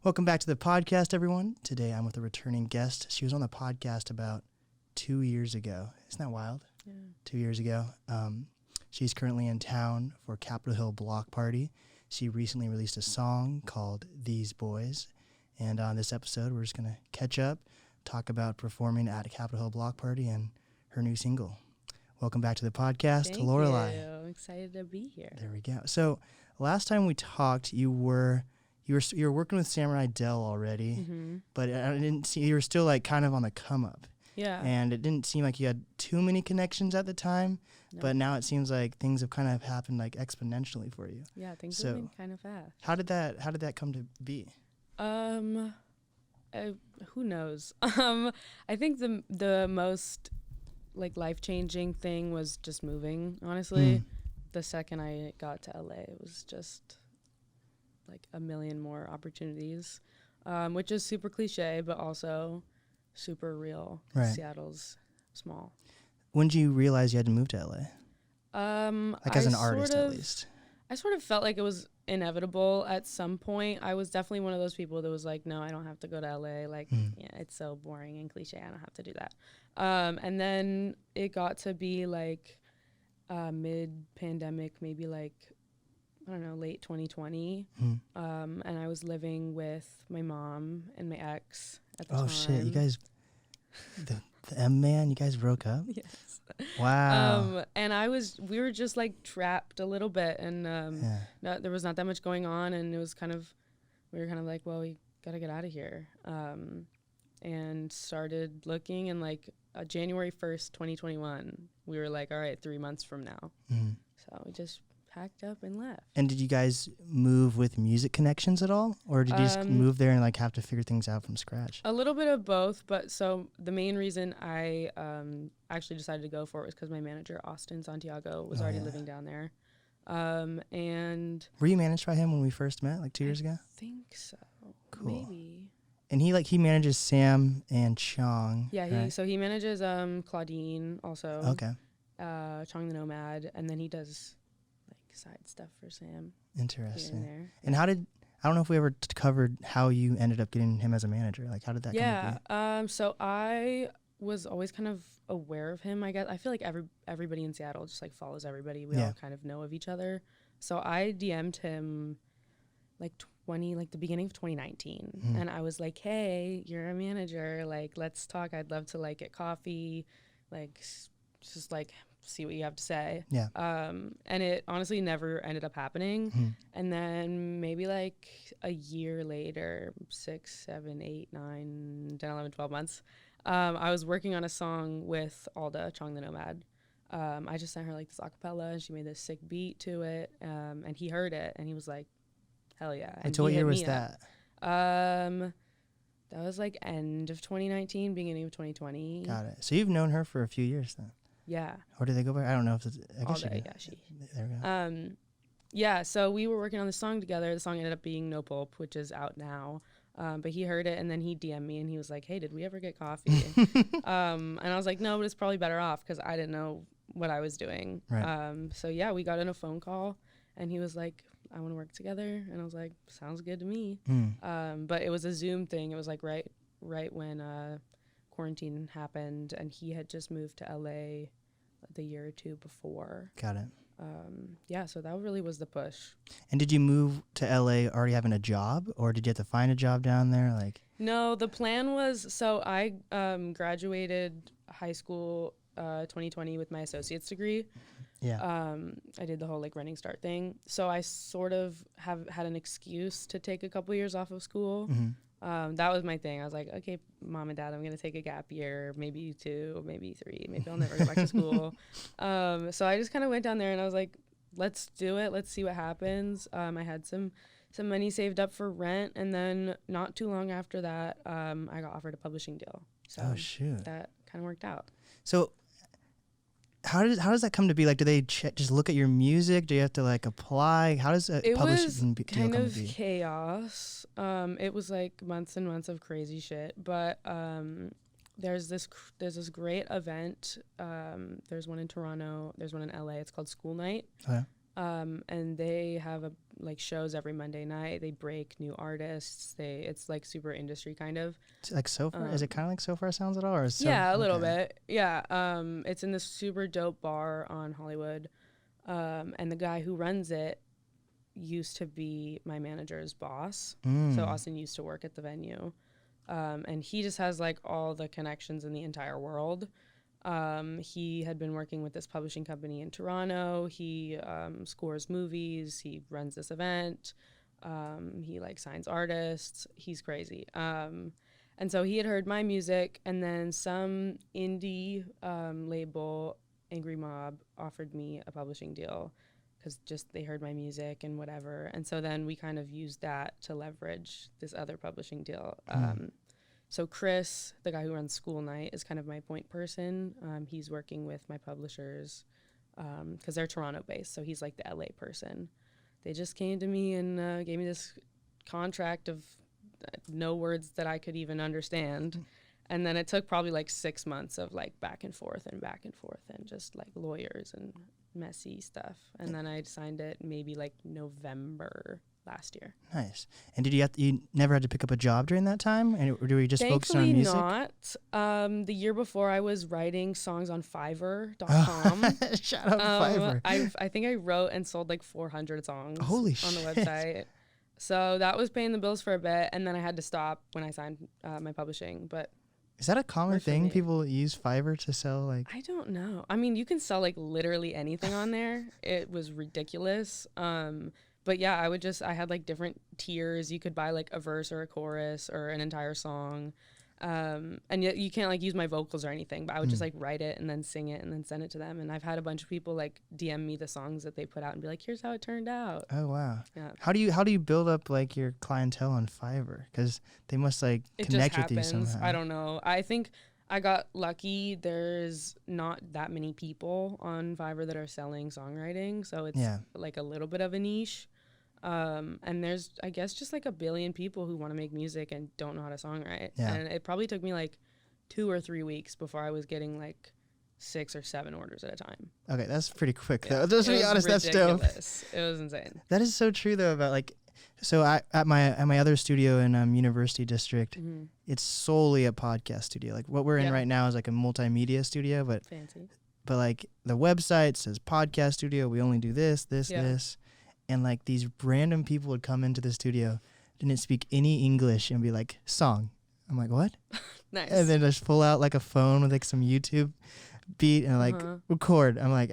Welcome back to the podcast, everyone. Today I'm with a returning guest. She was on the podcast about 2 years ago. Isn't that wild? Yeah. 2 years ago. She's currently in town for Capitol Hill Block Party. She recently released a song called These Boys. And on this episode, we're just going to catch up, talk about performing at a Capitol Hill Block Party and her new single. Welcome back to the podcast, Thank Laureli. you. I'm excited to be here. There we go. So last time we talked, you were working with Samurai Dell already, but I didn't see you were still like kind of on the come up. Yeah. And it didn't seem like you had too many connections at the time, but now it seems like things have kind of happened like exponentially for you. Yeah, things have been kind of fast. How did that come to be? Who knows? I think the most like life-changing thing was just moving, honestly. The second I got to LA, it was just like a million more opportunities, which is super cliche, but also super real. Right. Seattle's small. When did you realize you had to move to LA? Like as an artist, at least. I sort of felt like it was inevitable at some point. I was definitely one of those people that was like, no, I don't have to go to LA. Like, yeah, it's so boring and cliche. I don't have to do that. And then it got to be like mid-pandemic, maybe like, I don't know, late 2020. And I was living with my mom and my ex at the time. Oh, shit. You guys, the M-Man, you guys broke up? Yes. Wow. And we were just like trapped a little bit, and there was not that much going on, and we were kind of like, well, we got to get out of here. And started looking, and like January 1st, 2021, we were like, all right, 3 months from now. So we just packed up and left. And did you guys move with music connections at all? Or did you just move there and like have to figure things out from scratch? A little bit of both, but so the main reason I actually decided to go for it was because my manager, Austin Santiago, was already living down there. And were you managed by him when we first met, like 2 years ago? I think so. Cool. Maybe. And he manages Sam and Chong. Yeah, right? He manages Claudine also. Okay. Chong the Nomad, and then he does like side stuff for Sam. Interesting. Here and there. And I don't know if we ever covered how you ended up getting him as a manager. Like, how did that come to be? So I was always kind of aware of him, I guess. I feel like everybody in Seattle just like follows everybody. We all kind of know of each other. So I DM'd him like the beginning of 2019. And I was like, hey, you're a manager. Like, let's talk. I'd love to like get coffee, like just like see what you have to say. Yeah. And it honestly never ended up happening. And then maybe like a year later, 6, 7, 8, 9, 10, 11, 12 months, I was working on a song with Alda, Chong the Nomad. I just sent her like this acapella, and she made this sick beat to it. And he heard it, and he was like, hell yeah. And so what year was that? That was like end of 2019, beginning of 2020. Got it. So you've known her for a few years then? Yeah. Or do they go by? I don't know if it's. I guess Alda, she. There we go. Yeah. So we were working on the song together. The song ended up being No Pulp, which is out now. But he heard it, and then he DM'd me, and he was like, hey, did we ever get coffee? And I was like, no, but it's probably better off, because I didn't know what I was doing. Right. So yeah, we got in a phone call, and he was like, I want to work together. And I was like, sounds good to me. But it was a Zoom thing. It was like right when quarantine happened, and he had just moved to LA the year or two before. Got it. Yeah, so that really was the push. And did you move to LA already having a job, or did you have to find a job down there? Like, no, the plan was, so I graduated high school 2020 with my associate's degree. Yeah. I did the whole like Running Start thing. So I sort of have had an excuse to take a couple years off of school. That was my thing. I was like, okay, mom and dad, I'm going to take a gap year, maybe 2, maybe 3, maybe I'll never go back to school. So I just kind of went down there, and I was like, let's do it. Let's see what happens. I had some money saved up for rent. And then not too long after that, I got offered a publishing deal. So oh, shoot. That kind of worked out. So how does that come to be? Like, do they just look at your music? Do you have to like apply? How does a publishing deal come to be? It was kind of chaos. It was like months and months of crazy shit. But there's this great event. There's one in Toronto. There's one in LA. It's called School Night. Oh, yeah. And they have like shows every Monday night. They break new artists. It's like super industry kind of. It's like So Far? Is it kind of like So Far Sounds at all? Or Yeah, a little bit. Yeah. It's in this super dope bar on Hollywood. And the guy who runs it used to be my manager's boss. So Austin used to work at the venue. And he just has like all the connections in the entire world. He had been working with this publishing company in Toronto. He scores movies. He runs this event. He like signs artists. He's crazy. And so he had heard my music, and then some indie label, Angry Mob, offered me a publishing deal because just they heard my music and whatever. And so then we kind of used that to leverage this other publishing deal. So Chris, the guy who runs School Night, is kind of my point person. He's working with my publishers because they're Toronto-based, so he's like the LA person. They just came to me and gave me this contract of no words that I could even understand. And then it took probably like 6 months of like back and forth and just like lawyers and messy stuff. And then I signed it maybe like November last year. Nice. And did you never had to pick up a job during that time? And or were you just focused on music? Thankfully not. The year before I was writing songs on Fiverr.com. Shout out to Fiverr. I think I wrote and sold like 400 songs Holy on the shit. website. So that was paying the bills for a bit, and then I had to stop when I signed my publishing. But is that a common thing? People use Fiverr to sell like? I don't know. I mean, you can sell like literally anything on there. It was ridiculous. But yeah, I had like different tiers. You could buy like a verse or a chorus or an entire song. And yet you can't like use my vocals or anything, but I would just like write it and then sing it and then send it to them. And I've had a bunch of people like DM me the songs that they put out and be like, here's how it turned out. Oh, wow. Yeah. How do you build up like your clientele on Fiverr? Because they must like connect with you somehow. I don't know. I think I got lucky. There's not that many people on Fiverr that are selling songwriting. So it's like a little bit of a niche. And there's, I guess, just like a billion people who want to make music and don't know how to songwrite. Yeah. And it probably took me like 2 or 3 weeks before I was getting like 6 or 7 orders at a time. Okay, that's pretty quick though. Just to be honest, ridiculous. That's dope. It was insane. That is so true though about like, so at my other studio in University District, it's solely a podcast studio. Like what we're in right now is like a multimedia studio, but fancy. But like the website says podcast studio. We only do this. And like these random people would come into the studio, didn't speak any English, and be like, song. I'm like, what? Nice. And then just pull out like a phone with like some YouTube beat and like record. I'm like,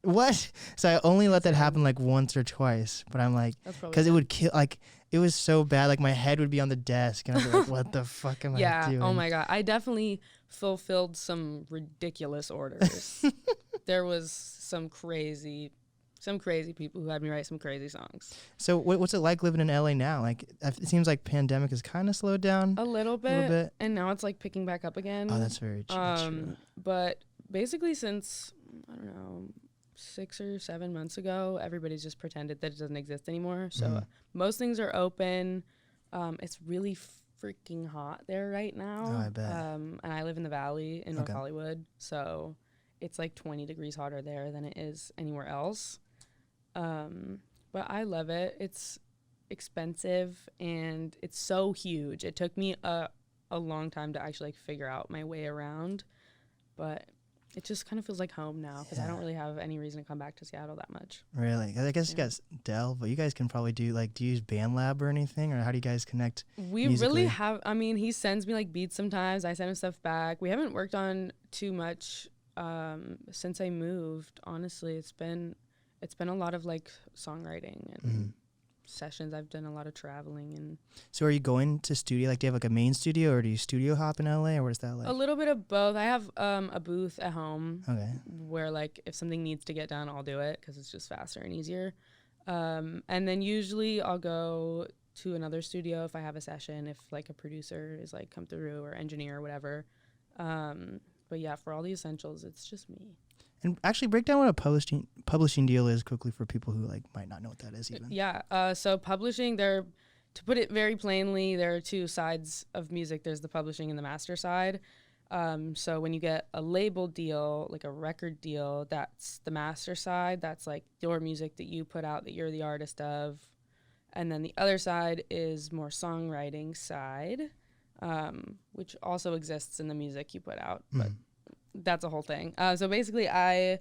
what? So I only let that happen like once or twice. But I'm like, because it would kill, like, it was so bad. Like my head would be on the desk and I'd be like, what the fuck am I doing? Oh my God. I definitely fulfilled some ridiculous orders. There was some crazy people who had me write some crazy songs. So what's it like living in LA now? Like it seems like pandemic has kind of slowed down a little bit, and now it's like picking back up again. Oh, that's very true. But basically since, I don't know, 6 or 7 months ago, everybody's just pretended that it doesn't exist anymore. So most things are open. It's really freaking hot there right now. Oh, I bet. And I live in the Valley in North Hollywood, so it's like 20 degrees hotter there than it is anywhere else. But I love it. It's expensive and it's so huge. It took me a long time to actually like figure out my way around, but it just kind of feels like home now because I don't really have any reason to come back to Seattle that much. Really? I guess you guys Dell, but you guys can probably do you use BandLab or anything, or how do you guys connect? We musically? Really have. I mean, he sends me like beats sometimes. I send him stuff back. We haven't worked on too much since I moved. Honestly, it's been a lot of like songwriting and sessions. I've done a lot of traveling. And so are you going to studio? Like, do you have like a main studio, or do you studio hop in LA, or what is that like? A little bit of both. I have a booth at home where like if something needs to get done, I'll do it because it's just faster and easier. And then usually I'll go to another studio if I have a session, if like a producer is like come through or engineer or whatever. But yeah, for all the essentials, it's just me. And actually break down what a publishing deal is quickly for people who like might not know what that is even. Yeah. So publishing, to put it very plainly, there are 2 sides of music. There's the publishing and the master side. So when you get a label deal, like a record deal, that's the master side. That's like your music that you put out that you're the artist of. And then the other side is more songwriting side, which also exists in the music you put out. But that's a whole thing. So basically, I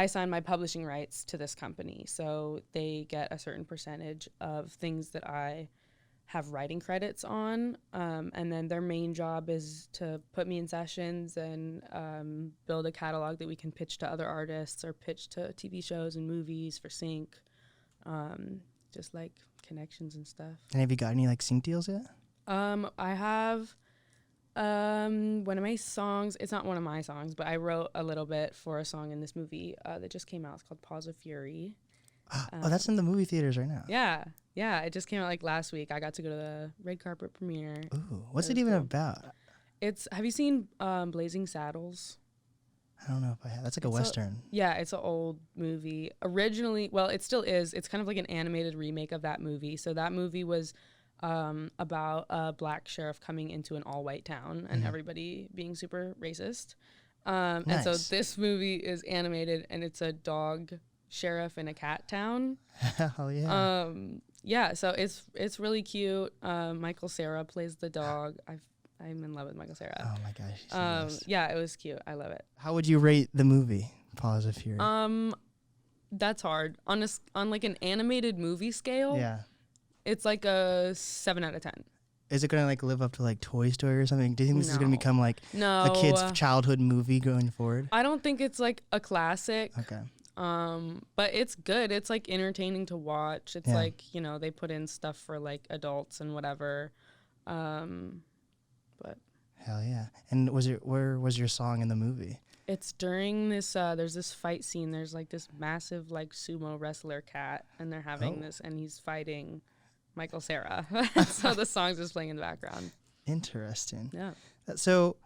sign my publishing rights to this company. So they get a certain percentage of things that I have writing credits on. And then their main job is to put me in sessions and build a catalog that we can pitch to other artists or pitch to TV shows and movies for sync. Just like connections and stuff. And have you got any like sync deals yet? I have one of my songs. It's not one of my songs, but I wrote a little bit for a song in this movie that just came out. It's called Paws of Fury. Oh, that's in the movie theaters right now. Yeah, it just came out like last week. I got to go to the red carpet premiere. Ooh, what's it even about? Have you seen Blazing Saddles? I don't know if I have. That's like a Western. It's an old movie. Originally, well, it still is. It's kind of like an animated remake of that movie. So that movie was about a black sheriff coming into an all-white town and everybody being super racist. Nice. And so this movie is animated, and it's a dog sheriff in a cat town. Hell yeah. Yeah, so it's really cute. Michael Cera plays the dog. I'm in love with Michael Cera. Oh my gosh. She's the best. Yeah, it was cute. I love it. How would you rate the movie Paws of Fury? That's hard. On like an animated movie scale, yeah. It's like a 7 out of 10. Is it gonna like live up to like Toy Story or something? Do you think this is gonna become like a kid's childhood movie going forward? I don't think it's like a classic. Okay. But it's good. It's like entertaining to watch. It's like, they put in stuff for like adults and whatever. But hell yeah. And where was your song in the movie? It's during this there's this fight scene. There's like this massive like sumo wrestler cat, and they're having this, and he's fighting Michael Cera. So the song's just playing in the background. Interesting. Yeah. So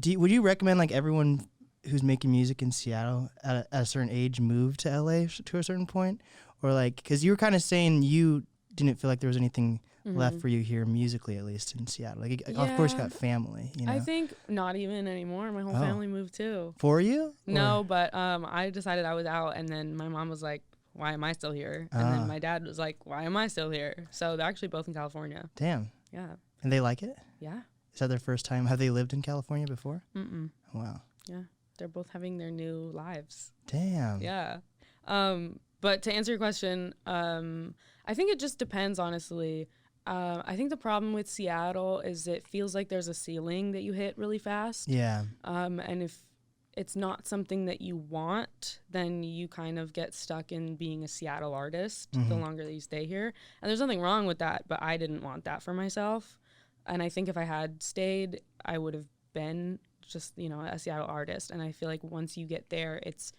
would you recommend like everyone who's making music in Seattle at a certain age move to LA to a certain point? Or like, because you were kind of saying you didn't feel like there was anything left for you here musically, at least in Seattle. Like, of course you got family, I think not even anymore. My whole family moved too. For you? No, but I decided I was out, and then my mom was like, why am I still here? And then my dad was like, why am I still here? So they're actually both in California. Damn. Yeah. And they like it? Yeah. Is that their first time? Have they lived in California before? Mm-mm. Wow. Yeah. They're both having their new lives. Damn. Yeah. But to answer your question, I think it just depends, honestly. I think the problem with Seattle is it feels like there's a ceiling that you hit really fast. Yeah. And if it's not something that you want, then you kind of get stuck in being a Seattle artist the longer that you stay here. And there's nothing wrong with that, but I didn't want that for myself. And I think if I had stayed, I would have been just, a Seattle artist. And I feel like once you get there, it's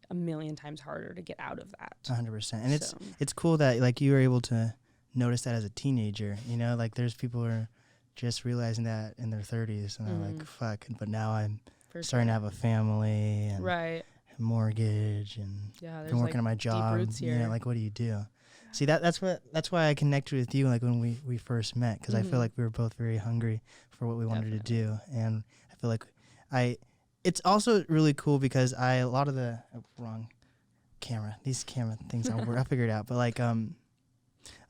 a million times harder to get out of that. 100%. And it's cool that like you were able to notice that as a teenager, like there's people who are just realizing that in their 30s and they're like, fuck, but now I'm starting to have a family and a mortgage and been working like at my job. Like what do you do? Yeah. See, that's why I connected with you like when we first met, because I feel like we were both very hungry for what we wanted to do, and I feel like it's also really cool because a lot of the wrong camera, these camera things I'll figure it out, but like a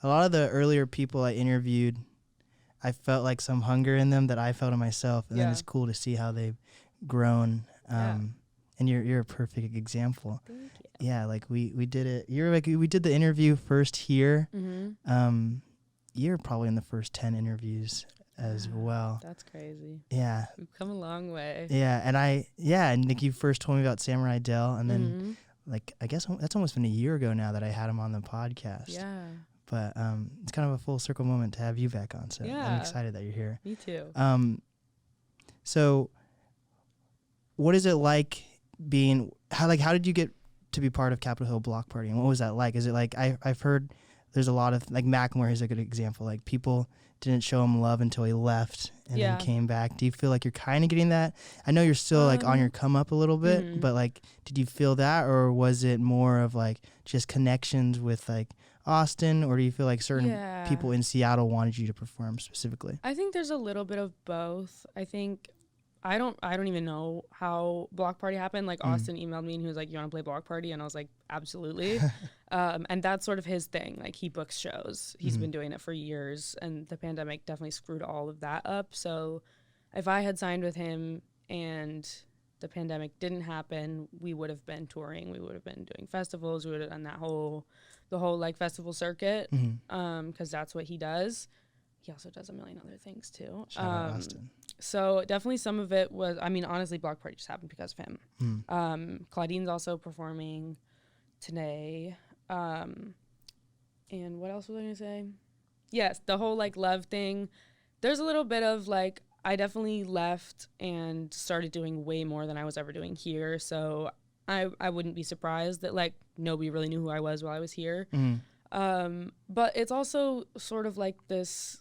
lot of the earlier people I interviewed, I felt like some hunger in them that I felt in myself, and then it's cool to see how they've grown. And you're a perfect example. Thank you. Yeah, like we did it. We did the interview first here. You're probably in the first 10 interviews as well. That's crazy. Yeah. We've come a long way. Yeah, and like you first told me about Samurai Dell, and then like I guess that's almost been a year ago now that I had him on the podcast. Yeah. But it's kind of a full circle moment to have you back on. So I'm excited that you're here. Me too. So what is it like being how did you get to be part of Capitol Hill Block Party, and what was that like? Is it like I've heard there's a lot of like Macklemore is a good example, like people didn't show him love until he left and then came back. Do you feel like you're kind of getting that? I know you're still like on your come up a little bit, but like did you feel that, or was it more of like just connections with like Austin, or do you feel like certain people in Seattle wanted you to perform specifically? I think there's a little bit of both. I think I don't even know how Block Party happened. Like Austin emailed me and he was like, "You want to play Block Party?" And I was like, "Absolutely." And that's sort of his thing. Like he books shows. He's been doing it for years, and the pandemic definitely screwed all of that up. So if I had signed with him and the pandemic didn't happen, we would have been touring. We would have been doing festivals. We would have done the whole like festival circuit, because that's what he does. He also does a million other things too. Shout out Austin. So definitely some of it was, I mean, honestly, Block Party just happened because of him. Claudine's also performing today. And what else was I gonna say? Yes, the whole like love thing. There's a little bit of like, I definitely left and started doing way more than I was ever doing here. So I wouldn't be surprised that like nobody really knew who I was while I was here. But it's also sort of like this,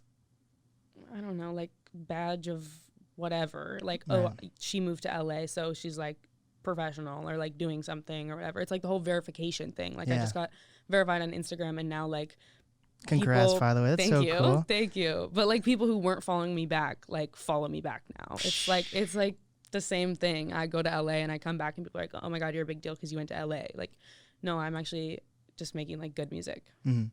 I don't know, like badge of whatever. Like, right. Oh, she moved to LA, so she's like professional or like doing something or whatever. It's like the whole verification thing. Like I just got verified on Instagram, and now like congrats, by the way. That's so cool. Thank you. But like people who weren't following me back, like follow me back now. It's like the same thing. I go to LA and I come back and people are like, "Oh my God, you're a big deal because you went to LA." Like, no, I'm actually just making like good music. Do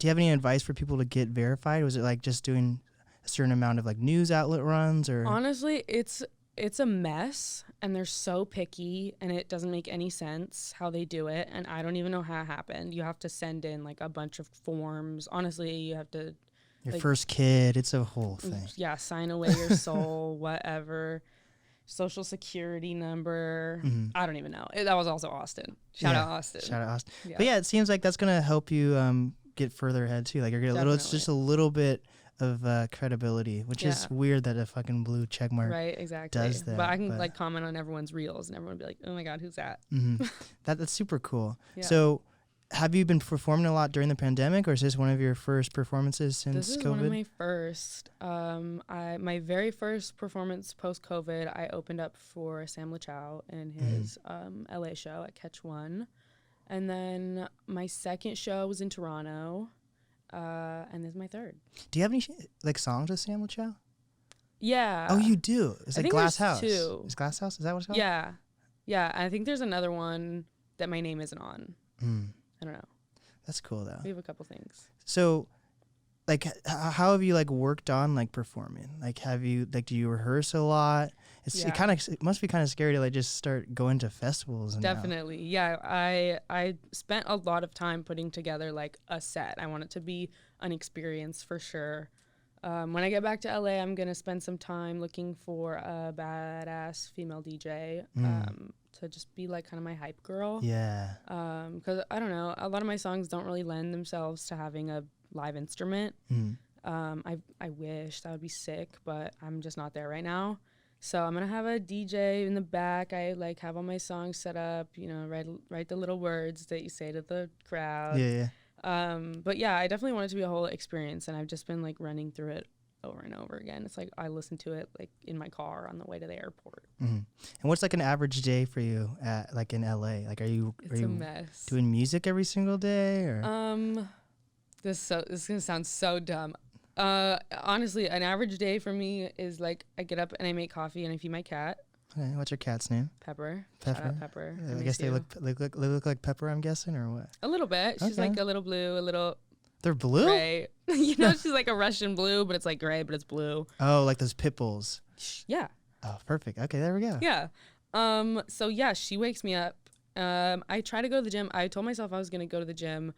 you have any advice for people to get verified? Was it like just doing a certain amount of like news outlet runs, or? Honestly, it's a mess, and they're so picky, and it doesn't make any sense how they do it, and I don't even know how it happened. You have to send in like a bunch of forms. Honestly, you have to your first kid, it's a whole thing. Yeah, sign away your soul, whatever. Social security number. I don't even know. That was also Austin. Shout out Austin. Shout out Austin. Yeah. But yeah, it seems like that's gonna help you get further ahead too. Like you're gonna it's just a little bit of credibility, which is weird that a fucking blue checkmark does that. But I can like comment on everyone's reels and everyone would be like, "Oh my God, who's that?" That's super cool. Yeah. So have you been performing a lot during the pandemic, or is this one of your first performances since COVID? This is one of my first. My very first performance post-COVID, I opened up for Sam LaChow in his LA show at Catch One. And then my second show was in Toronto, and this is my third. Do you have any like songs with Sam LaChow? Yeah. Oh, you do? It's like Glass House. Two. Is Glass House? Is that what it's called? Yeah. Yeah, I think there's another one that my name isn't on. I don't know. That's cool though. We have a couple things. So, like, how have you like worked on like performing? Like, have you like do you rehearse a lot? It must be kind of scary to like just start going to festivals. Definitely, yeah. I spent a lot of time putting together like a set. I want it to be an experience for sure. When I get back to LA, I'm gonna spend some time looking for a badass female DJ. To just be like kind of my hype girl. Yeah. Because I don't know, a lot of my songs don't really lend themselves to having a live instrument. I wish that would be sick, but I'm just not there right now. So I'm gonna have a DJ in the back. I like have all my songs set up. You know, write the little words that you say to the crowd. Yeah. But yeah, I definitely want it to be a whole experience, and I've just been like running through it over and over again. It's like I listen to it like in my car on the way to the airport. And what's like an average day for you at like in LA? Like are you a mess. Doing music every single day, or this is gonna sound so dumb. Honestly, an average day for me is like I get up and I make coffee and I feed my cat. Okay, what's your cat's name? Pepper. Shout out Pepper. I guess they look like Pepper, I'm guessing, or what? A little bit. She's like a little blue, a little. They're blue? Gray. You know, she's like a Russian blue, but it's like gray, but it's blue. Oh, like those pit bulls. Yeah. Oh, perfect. Okay, there we go. Yeah. So yeah, she wakes me up. I try to go to the gym. I told myself I was gonna go to the gym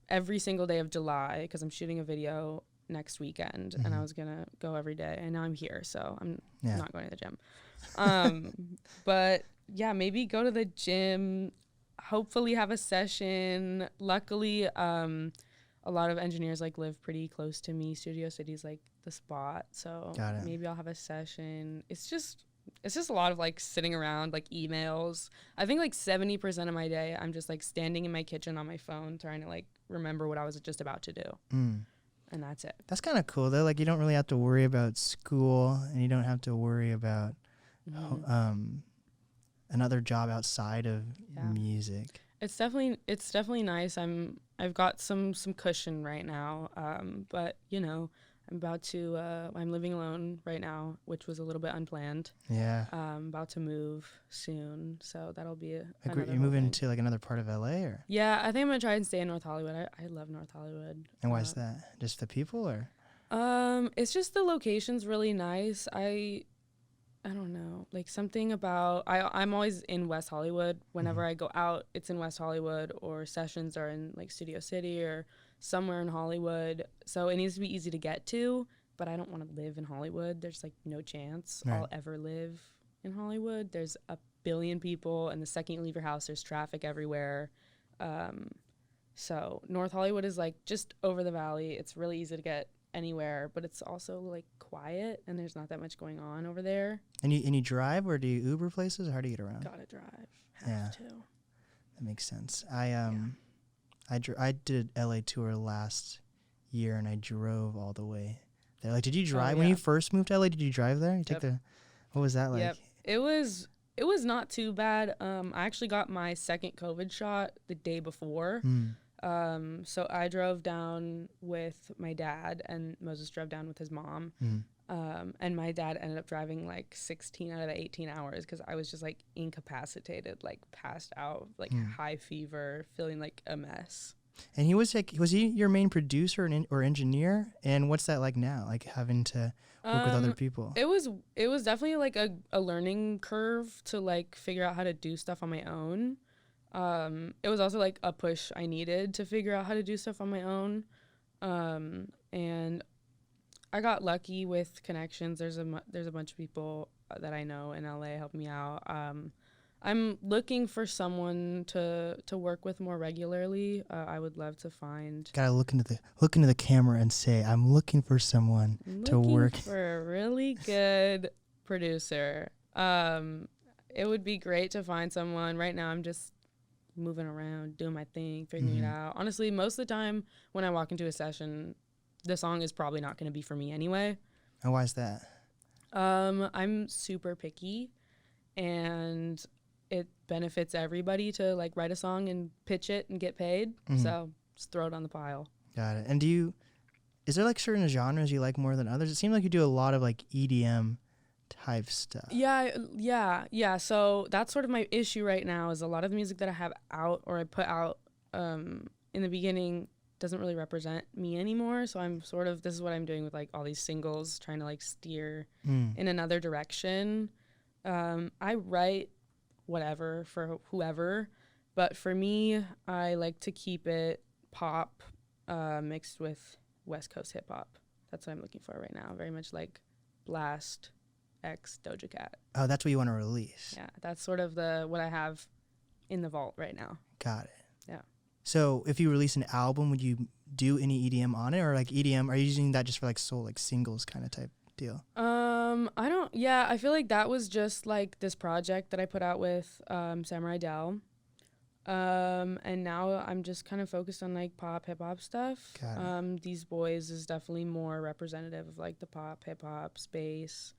every single day of July because I'm shooting a video next weekend, and I was gonna go every day, and now I'm here, so I'm not going to the gym. But yeah, maybe go to the gym. Hopefully have a session. Luckily, a lot of engineers like live pretty close to me. Studio City's like the spot, so maybe I'll have a session. It's just a lot of like sitting around, like emails. I think like 70% of my day I'm just like standing in my kitchen on my phone trying to like remember what I was just about to do. And that's it. That's kind of cool though. Like you don't really have to worry about school, and you don't have to worry about another job outside of music. It's definitely nice. I've got some cushion right now. But you know, I'm living alone right now, which was a little bit unplanned. Yeah. About to move soon, so that'll be Like you're moving to like another part of LA, or? Yeah, I think I'm gonna try and stay in North Hollywood. I love North Hollywood. And why is that? Just the people, or? It's just the location's really nice. I don't know, like something about I'm always in West Hollywood. Whenever I go out, it's in West Hollywood, or sessions are in like Studio City or somewhere in Hollywood. So it needs to be easy to get to, but I don't want to live in Hollywood. There's like no chance I'll ever live in Hollywood. There's a billion people, and the second you leave your house, there's traffic everywhere. So North Hollywood is like just over the valley. It's really easy to get anywhere, but it's also like quiet, and there's not that much going on over there. And you drive, or do you Uber places, or how do you get around? Gotta drive. Have to. That makes sense. I did LA tour last year, and I drove all the way there. Like, did you drive when you first moved to LA? Did you drive there? You take what was that like? Yep. It was not too bad. I actually got my second COVID shot the day before. So I drove down with my dad, and Moses drove down with his mom. And my dad ended up driving like 16 out of the 18 hours because I was just like incapacitated, like passed out, like high fever, feeling like a mess. And he was he your main producer or engineer? And what's that like now, like having to work with other people? It was definitely like a learning curve to like figure out how to do stuff on my own. It was also like a push I needed to figure out how to do stuff on my own. And I got lucky with connections. There's a bunch of people that I know in LA help me out. I'm looking for someone to work with more regularly. I would love to find. Gotta look into the camera and say, I'm looking for someone to work. For a really good producer. It would be great to find someone. Right now, I'm just moving around, doing my thing, figuring it out. Honestly, most of the time when I walk into a session, the song is probably not going to be for me anyway. And why is that? I'm super picky, and it benefits everybody to like write a song and pitch it and get paid. So just throw it on the pile. Got it. And is there like certain genres you like more than others? It seems like you do a lot of like EDM type stuff. Yeah. So that's sort of my issue right now, is a lot of the music that I have out or I put out in the beginning doesn't really represent me anymore. So I'm this is what I'm doing with like all these singles, trying to like steer in another direction. I write whatever for whoever, but for me, I like to keep it pop mixed with West Coast hip hop. That's what I'm looking for right now. Very much like Blast X Doja Cat. Oh, that's what you want to release. Yeah, that's sort of what I have in the vault right now. Got it. Yeah. So if you release an album, would you do any EDM on it, or like EDM? Are you using that just for like soul, like singles kind of type deal? I don't. Yeah, I feel like that was just like this project that I put out with Samurai Dell. And now I'm just kind of focused on like pop hip hop stuff. These Boys is definitely more representative of like the pop hip hop space.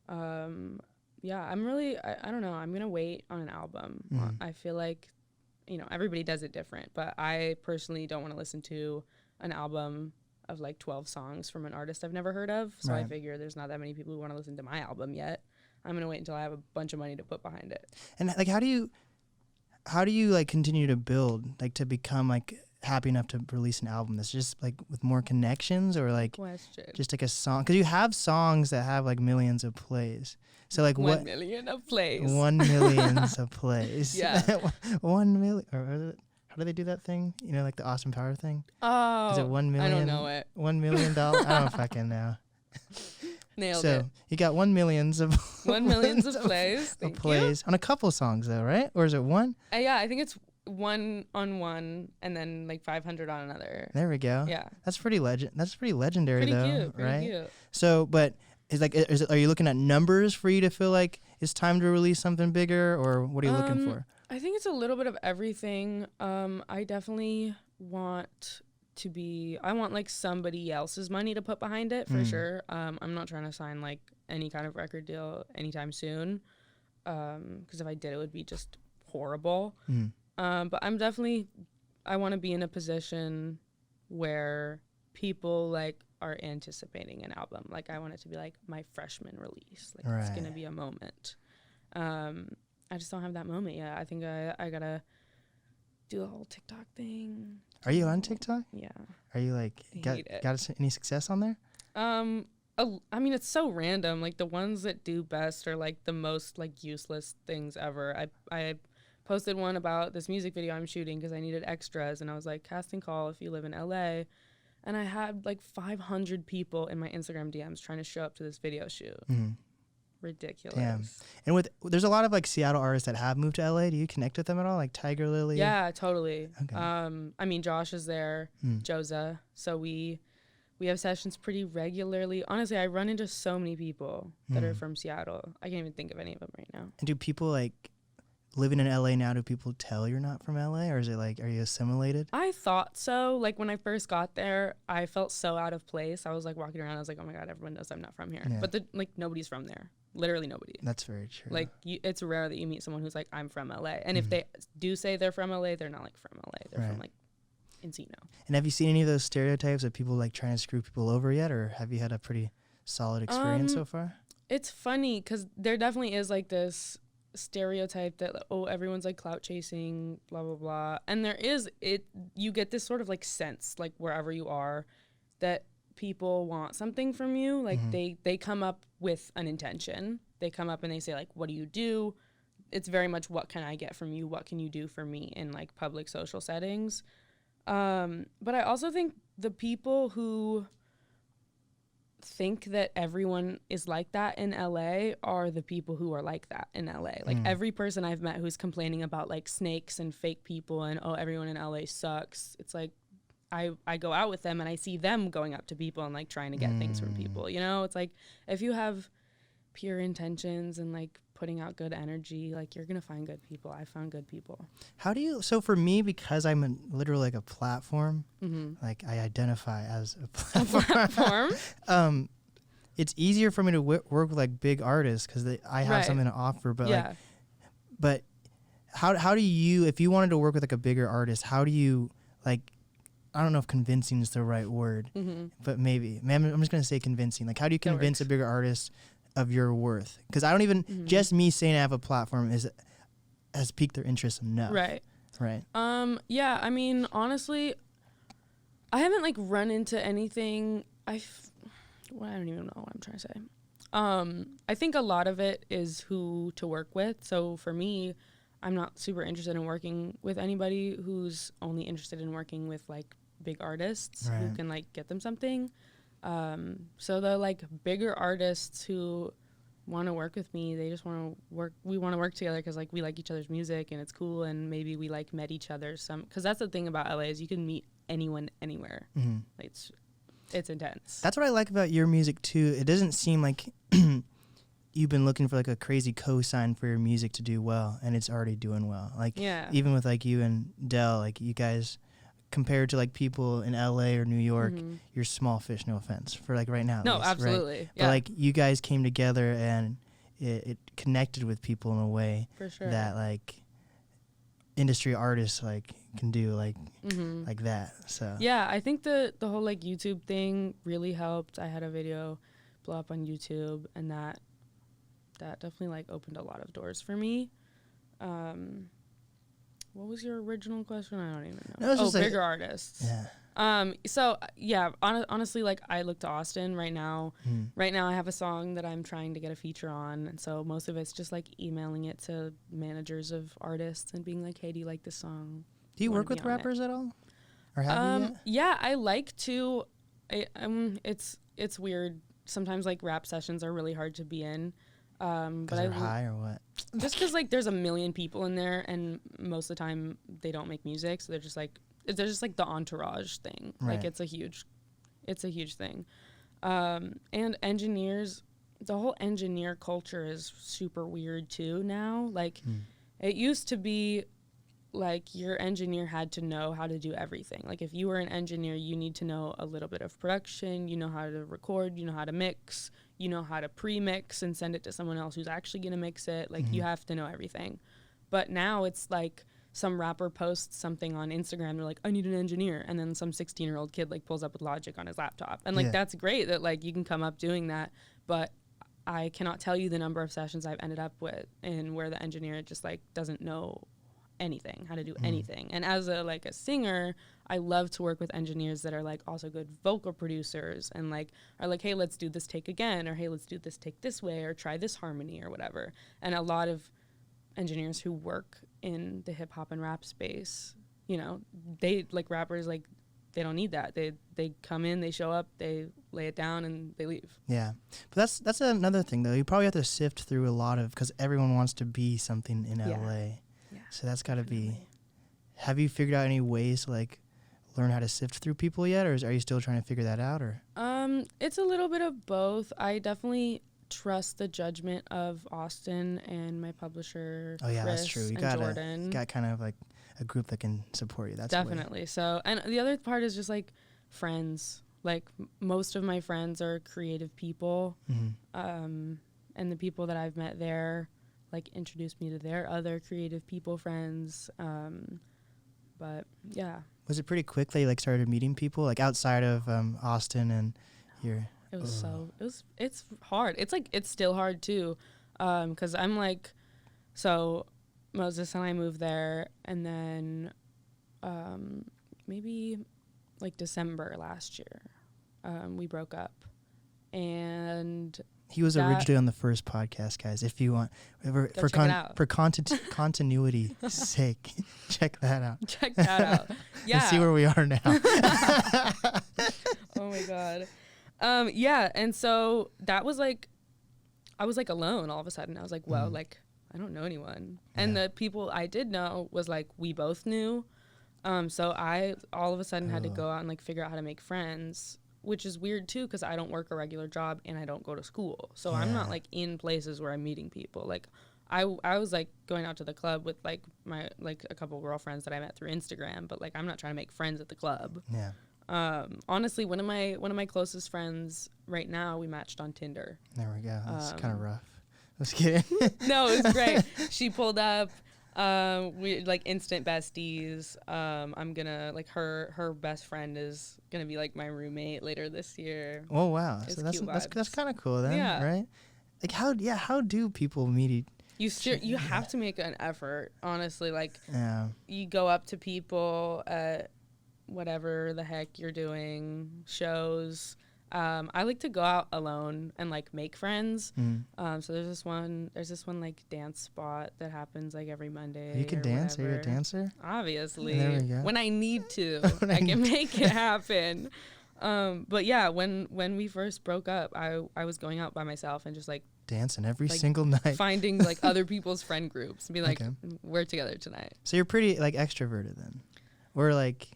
Yeah, I'm really, I don't know, I'm gonna wait on an album. I feel like, everybody does it different, but I personally don't want to listen to an album of like 12 songs from an artist I've never heard of. So I figure there's not that many people who want to listen to my album yet. I'm gonna wait until I have a bunch of money to put behind it. And like, how do you like continue to build, like to become like happy enough to release an album that's just like with more connections, or like just like a song? Because you have songs that have like millions of plays. So like 1 million of plays. 1 millions of plays. Yeah. 1 million. Or how do they do that thing? Like the Austin Power thing? Oh. Is it 1 million? I don't know it. $1 million? I don't fucking know. Nailed it. So you got 1 millions of 1 millions of plays. Thank you. On a couple songs though, right? Or is it one? Yeah, I think it's 1 on one and then like 500 on another. There we go. Yeah. That's pretty legendary pretty though, cute, right? Cute. So, but are you looking at numbers for you to feel like it's time to release something bigger, or what are you looking for? I think it's a little bit of everything. I definitely want like somebody else's money to put behind it for sure. I'm not trying to sign like any kind of record deal anytime soon. Because if I did, it would be just horrible. But I want to be in a position where people like are anticipating an album. Like I want it to be like my freshman release. Like Right. it's gonna be a moment. I just don't have that moment yet. I think I gotta do the whole TikTok thing. Are you on TikTok? Yeah. Are you like got any success on there? I mean, it's so random. Like the ones that do best are like the most like useless things ever. I posted one about this music video I'm shooting because I needed extras, and I was like, casting call if you live in LA, and I had like 500 people in my Instagram DMs trying to show up to this video shoot. Mm-hmm. Ridiculous. Damn. And there's a lot of like Seattle artists that have moved to LA. Do you connect with them at all? Like Tiger Lily? Yeah, totally. Okay. I mean, Josh is there, Joza. So we have sessions pretty regularly. Honestly, I run into so many people that are from Seattle. I can't even think of any of them right now. And do people like living in LA now, do people tell you're not from LA, or is it like, are you assimilated? I thought so. Like when I first got there, I felt so out of place. I was like walking around. I was like, oh my God, everyone knows I'm not from here. Yeah. But like nobody's from there. Literally nobody. That's very true. Like it's rare that you meet someone who's like, I'm from LA. And if they do say they're from LA, they're not like from LA. They're from like Encino. And have you seen any of those stereotypes of people like trying to screw people over yet, or have you had a pretty solid experience so far? It's funny because there definitely is like this stereotype that everyone's like clout chasing, blah blah blah, and there is you get this sort of like sense like wherever you are that people want something from you. Like they come up with an intention. They come up and they say like, what do you do? It's very much, what can I get from you? What can you do for me in like public social settings? But I also think the people who think that everyone is like that in LA are the people who are like that in LA. Like every person I've met who's complaining about like snakes and fake people and everyone in LA sucks. It's like I go out with them and I see them going up to people and like trying to get things from people. You know, it's like if you have pure intentions and like putting out good energy, like you're gonna find good people. I found good people. How do you, so for me, because I'm literally like a platform, like I identify as a platform, it's easier for me to work with like big artists because I have something to offer. But like, but how do you, if you wanted to work with like a bigger artist, how do you like, I don't know if convincing is the right word, but maybe. I'm just going to say convincing. Like, how do you convince a bigger artist of your worth? Because I don't even, just me saying I have a platform has piqued their interest enough. Right. Yeah, I mean, honestly, I haven't, like, run into anything. I don't even know what I'm trying to say. I think a lot of it is who to work with. So, for me, I'm not super interested in working with anybody who's only interested in working with, like, big artists who can, like, get them something. So the, like, bigger artists who want to work with me, they just want to work. We want to work together because, like, we like each other's music and it's cool, and maybe we, like, met each other because that's the thing about LA is you can meet anyone anywhere. Like, it's intense. That's what I like about your music, too. It doesn't seem like you've been looking for like a crazy cosign for your music to do well, and it's already doing well. Like even with like you and Del, like you guys compared to like people in LA or New York, you're small fish, no offense, for like right now. No, least, absolutely. Right? But like you guys came together and it connected with people in a way that like industry artists like can do like that. So yeah, I think the whole like YouTube thing really helped. I had a video blow up on YouTube, and that definitely like opened a lot of doors for me. What was your original question? I don't even know. No, bigger artists. Yeah. So yeah, honestly, like I look to Austin right now. Right now I have a song that I'm trying to get a feature on. And so most of it's just like emailing it to managers of artists and being like, hey, do you like this song? Do you work with rappers at all? Or have you yet? Yeah, I like to. It's weird. Sometimes like rap sessions are really hard to be in. But they're high or what? Just because like there's a million people in there, and most of the time they don't make music, so they're just like the entourage thing. Like it's a huge thing. And engineers, the whole engineer culture is super weird too now. Like it used to be like your engineer had to know how to do everything. Like if you were an engineer, you need to know a little bit of production, you know how to record, you know how to mix, you know how to pre-mix and send it to someone else who's actually going to mix it. Like you have to know everything. But now it's like some rapper posts something on Instagram, they're like, I need an engineer, and then some 16-year-old kid like pulls up with Logic on his laptop, and like that's great that like you can come up doing that, but I cannot tell you the number of sessions I've ended up with and where the engineer just like doesn't know anything, how to do anything. And as a singer, I love to work with engineers that are like also good vocal producers and like are like, hey, let's do this take again, or hey, let's do this take this way, or try this harmony or whatever. And a lot of engineers who work in the hip hop and rap space, you know, they like rappers, like they don't need that. They come in, they show up, they lay it down, and they leave. Yeah, but that's another thing though. You probably have to sift through a lot of, because everyone wants to be something in LA. Yeah. So that's got to be. Have you figured out any ways to like learn how to sift through people yet, or are you still trying to figure that out? Or it's a little bit of both. I definitely trust the judgment of Austin and my publisher. Oh yeah, Chris, that's true. You got kind of like a group that can support you. That's definitely. So, and the other part is just like friends. Like most of my friends are creative people, and the people that I've met there like introduced me to their other creative people friends. But yeah. Was it pretty quick that you like started meeting people like outside of Austin and your? It was it's hard. It's like it's still hard too, because I'm like, so Moses and I moved there, and then maybe like December last year, we broke up, and he was originally on the first podcast, guys. If you want, for continuity's sake, check that out. Check that out. Yeah. And see where we are now. Oh my God. Yeah, and so that was like, I was like alone all of a sudden. I was like, well, like I don't know anyone. And the people I did know was like we both knew. So I all of a sudden had to go out and like figure out how to make friends, which is weird too, because I don't work a regular job and I don't go to school. So I'm not like in places where I'm meeting people. Like I was like going out to the club with like my like a couple of girlfriends that I met through Instagram, but like I'm not trying to make friends at the club. Yeah. Honestly, one of my closest friends right now, we matched on Tinder. There we go. That's kind of rough. Just kidding. No, it was great. She pulled up. We like instant besties. I'm gonna like her best friend is gonna be like my roommate later this year. Oh wow! So that's kind of cool then, right? Like how do people meet? You have to make an effort, honestly. Like you go up to people at whatever the heck you're doing, shows. I like to go out alone and like make friends. So there's this one like dance spot that happens like every Monday. You can dance? Are you a dancer? Obviously. There we go. When I need to, I can make it happen. But yeah, when we first broke up, I was going out by myself and just like dancing every single night, finding like other people's friend groups and be like, we're together tonight. So you're pretty like extroverted then, or like.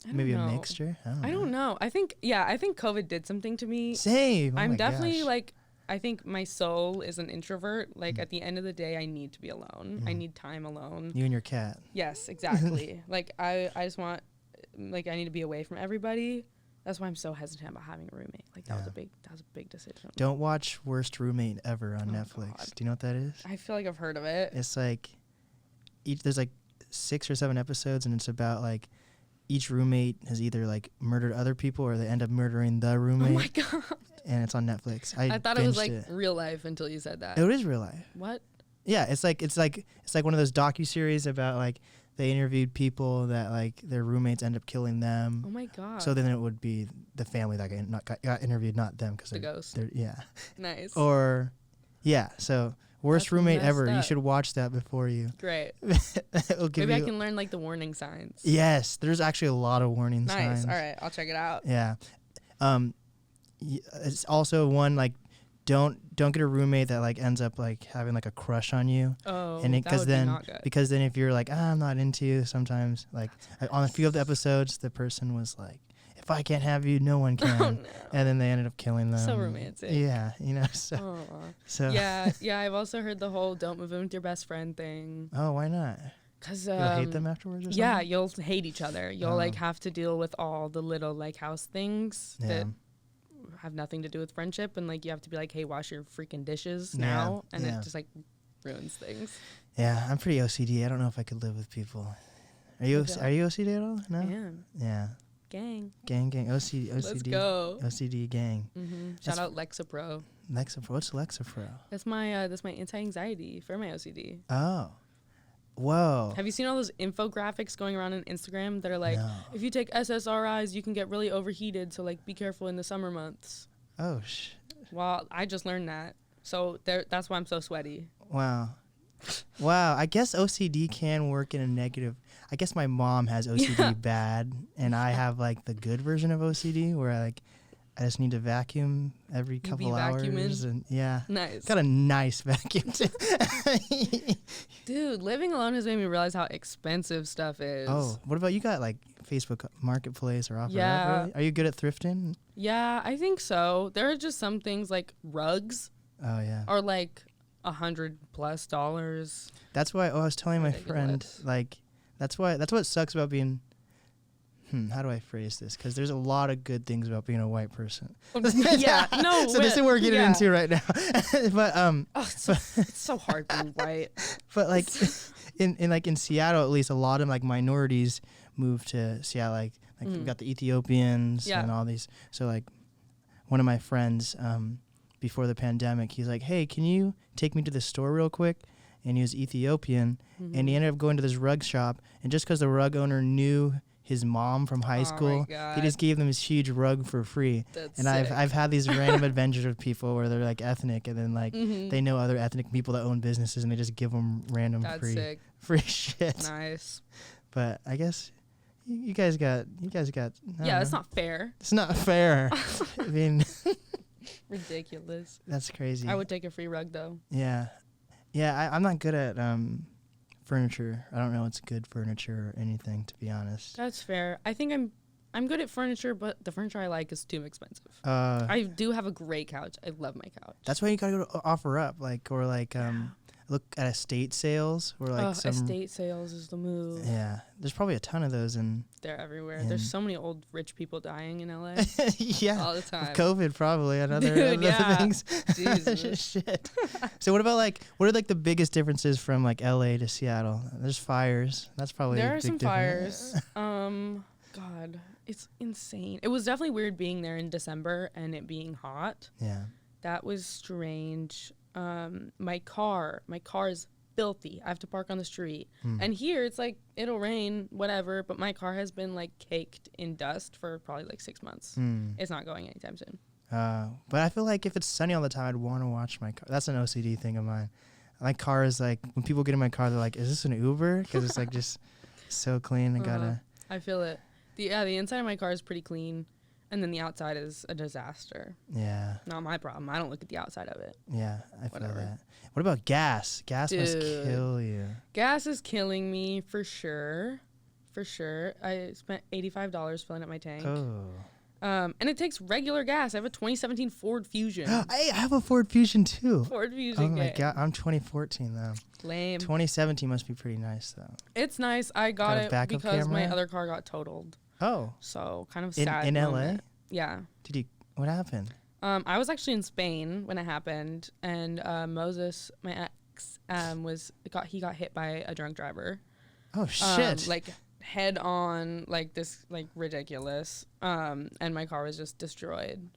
Maybe a mixture? I don't know. I think COVID did something to me. Same. I'm definitely like, I think my soul is an introvert. Like at the end of the day, I need to be alone. I need time alone. You and your cat. Yes, exactly. Like I just want, like I need to be away from everybody. That's why I'm so hesitant about having a roommate. Like that was a big decision. Don't watch Worst Roommate Ever on Netflix. God. Do you know what that is? I feel like I've heard of it. It's like, there's like 6 or 7 episodes, and it's about like, each roommate has either like murdered other people or they end up murdering the roommate. Oh my God. And it's on Netflix. I thought it was like real life until you said that. It is real life. What? Yeah, it's like one of those docuseries about like they interviewed people that like their roommates end up killing them. Oh my God. So then it would be the family that got interviewed, not them, because the ghost. Yeah. Nice. Or so Worst Roommate Ever. Up. You should watch that before you. Great. Maybe I can learn like the warning signs. Yes, there's actually a lot of warning signs. Nice. All right, I'll check it out. Yeah. It's also one like don't get a roommate that like ends up like having like a crush on you. Oh, and that would be not good. Because then if you're like I'm not into you, sometimes like on a few of the episodes the person was like, if I can't have you, no one can. Oh, no. And then they ended up killing them. So romantic. Yeah, you know. So yeah. I've also heard the whole "don't move in with your best friend" thing. Oh, why not? Because you'll hate them afterwards. Or something? Yeah, you'll hate each other. You'll like have to deal with all the little like house things that have nothing to do with friendship, and like you have to be like, hey, wash your freaking dishes now, and it just like ruins things. Yeah, I'm pretty OCD. I don't know if I could live with people. Are you OCD at all? No. I am. Yeah. Gang. OCD. Let's go. OCD gang. Shout out Lexapro. Lexapro. What's Lexapro? That's my anti-anxiety for my OCD. Oh. Whoa. Have you seen all those infographics going around on Instagram that are like, No. if you take SSRIs, you can get really overheated, so like be careful in the summer months. Oh, Well, I just learned that. So that's why I'm so sweaty. Wow. Wow. I guess OCD can work in a negative. I guess my mom has OCD bad, and I have like the good version of OCD where I just need to vacuum every couple hours. And yeah. Nice. Got a nice vacuum too. Dude, living alone has made me realize how expensive stuff is. Oh, what about you? Got like Facebook Marketplace or OfferUp? Yeah. Really? Are you good at thrifting? Yeah, I think so. There are just some things like rugs Oh yeah. are like $100+. That's why. Oh, I was telling my friend Ridiculous. like that's what sucks about being. How do I phrase this? Because there's a lot of good things about being a white person. Yeah, no. So this is what we're getting into right now. But it's so hard being white. But like in Seattle, at least a lot of like minorities move to Seattle. Like we got the Ethiopians and all these. So like one of my friends before the pandemic, he's like, "Hey, can you take me to the store real quick?" And he was Ethiopian, and he ended up going to this rug shop. And just because the rug owner knew his mom from high school, he just gave them this huge rug for free. That's and sick. I've had these random adventures with people where they're like ethnic, and then like they know other ethnic people that own businesses, and they just give them random That's sick. free shit. Nice. But I guess you guys got. Yeah, that's not fair. It's not fair. I mean, Ridiculous. that's crazy. I would take a free rug though. Yeah, I'm not good at furniture. I don't know what's good furniture or anything, to be honest. That's fair. I think I'm good at furniture, but the furniture I like is too expensive. Uh, I do have a great couch. I love my couch. That's why you gotta go to OfferUp, look at estate sales or like some estate sales is the move. Yeah, there's probably a ton of those in. They're everywhere. There's so many old rich people dying in LA. Yeah, all the time. COVID probably and other, Dude, other things. Jesus. Shit. So what are like the biggest differences from like LA to Seattle? There's fires. That's probably There a are big some difference. fires. God, it's insane. It was definitely weird being there in December and it being hot. Yeah. That was strange. My car is filthy. I have to park on the street. And here it's like it'll rain, whatever, but my car has been like caked in dust for probably like 6 months. It's not going anytime soon. But I feel like if it's sunny all the time, I'd want to watch my car. That's an OCD thing of mine. My car is like, when people get in my car, they're like, is this an Uber? Because it's like just so clean. I feel it. The inside of my car is pretty clean. And then the outside is a disaster. Yeah. Not my problem. I don't look at the outside of it. Yeah, I feel Whatever. that. What about gas? Gas must kill you. Gas is killing me for sure. For sure. I spent $85 filling up my tank. Oh. And it takes regular gas. I have a 2017 Ford Fusion. I have a Ford Fusion too. Ford Fusion. Oh my God. I'm 2014 though. Lame. 2017 must be pretty nice though. It's nice. I got it because my other car got totaled. Oh. So kind of sad. In moment. LA? Yeah. What happened? I was actually in Spain when it happened, and Moses, my ex, he got hit by a drunk driver. Oh shit! Like head on, like this, like ridiculous. And my car was just destroyed.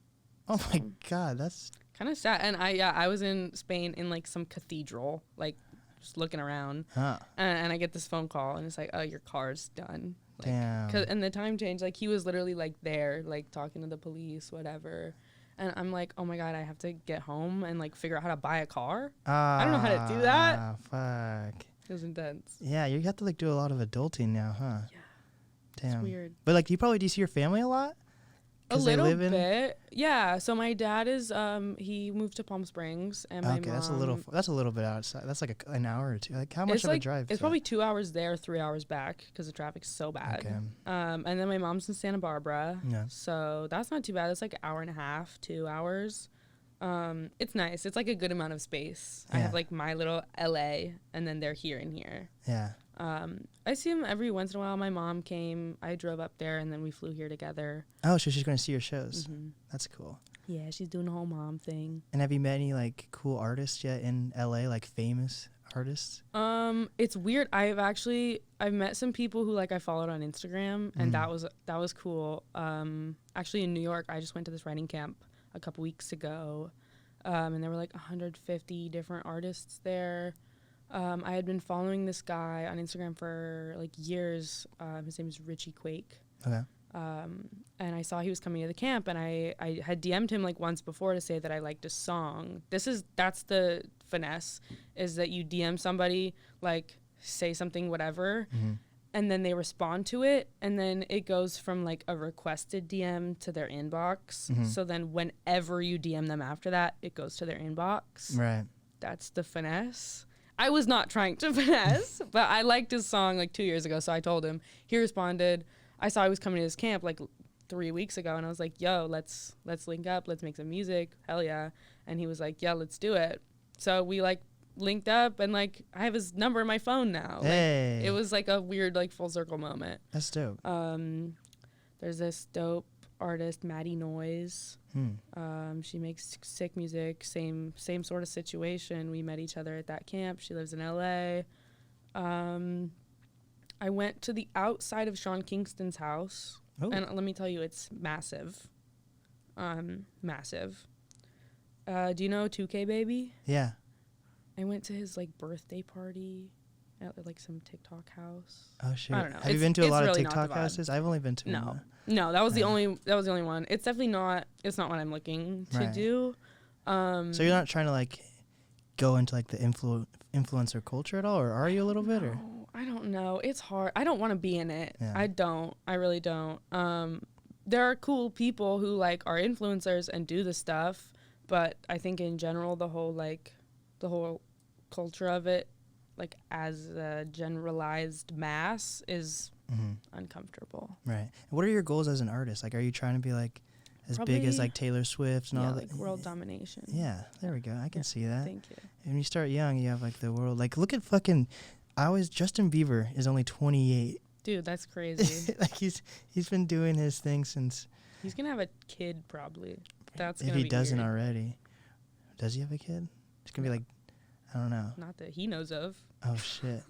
Oh my God, that's kind of sad. And I was in Spain in like some cathedral, like just looking around, and I get this phone call, and it's like, oh, your car's done. Like, damn. And the time change, like he was literally like there, like talking to the police, whatever. And I'm like, oh my God, I have to get home and like figure out how to buy a car. I don't know how to do that. Fuck. It was intense. Yeah, you have to like do a lot of adulting now, huh? Yeah. Damn. It's weird. But like, do you see your family a lot? A little bit. Yeah. So my dad is he moved to Palm Springs, and my mom. That's a little bit outside. That's like an hour or two. Like how much of a drive? It's probably 2 hours there, 3 hours back because the traffic's so bad. Okay. And then my mom's in Santa Barbara. Yeah. So that's not too bad. It's like an hour and a half, 2 hours. It's nice. It's like a good amount of space. Yeah. I have like my little LA, and then they're here and here. Yeah. I see them every once in a while. My mom came. I drove up there, and then we flew here together. Oh, so she's going to see your shows. Mm-hmm. That's cool. Yeah, she's doing the whole mom thing. And have you met any like cool artists yet in LA, like famous artists? It's weird. I've met some people who like I followed on Instagram, and that was cool. Actually in New York, I just went to this writing camp a couple weeks ago, and there were like 150 different artists there. I had been following this guy on Instagram for like years. His name is Richie Quake. Okay. And I saw he was coming to the camp, and I had DM'd him like once before to say that I liked his song. That's the finesse, is that you DM somebody, like say something, whatever, and then they respond to it, and then it goes from like a requested DM to their inbox. So then whenever you DM them after that, it goes to their inbox. Right. That's the finesse. I was not trying to finesse, but I liked his song like 2 years ago, so I told him. He responded. I saw he was coming to this camp like 3 weeks ago, and I was like, yo, let's link up, let's make some music, hell yeah. And he was like, yeah, let's do it. So we like linked up, and like I have his number in my phone now. Hey. Like, it was like a weird like full circle moment. That's dope. There's this dope artist, Maddie Noise. She makes sick music, same sort of situation. We met each other at that camp. She lives in LA. I went to the outside of Sean Kingston's house, and let me tell you, it's massive. Massive. Do you know 2K Baby? Yeah. I went to his like birthday party at like some TikTok house. Oh shit. I don't know. Have you been to a lot really of TikTok houses? I've only been to one. No, that was the only one. It's definitely not. It's not what I'm looking to do. So you're not trying to like go into like the influencer culture at all, or are you a little bit? Or I don't know. It's hard. I don't want to be in it. Yeah. I don't. I really don't. There are cool people who like are influencers and do the stuff, but I think in general the whole culture of it, like as a generalized mass, is uncomfortable. Right. What are your goals as an artist? Like, are you trying to be like as big as like Taylor Swift and all that? Like world domination. Yeah, there we go. I can see that. Thank you. And when you start young, you have like the world. Like, look at Justin Bieber is only 28. Dude, that's crazy. Like he's been doing his thing since. He's gonna have a kid probably. That's if gonna he be doesn't weird. Already. Does he have a kid? It's gonna be like, I don't know. Not that he knows of. Oh shit.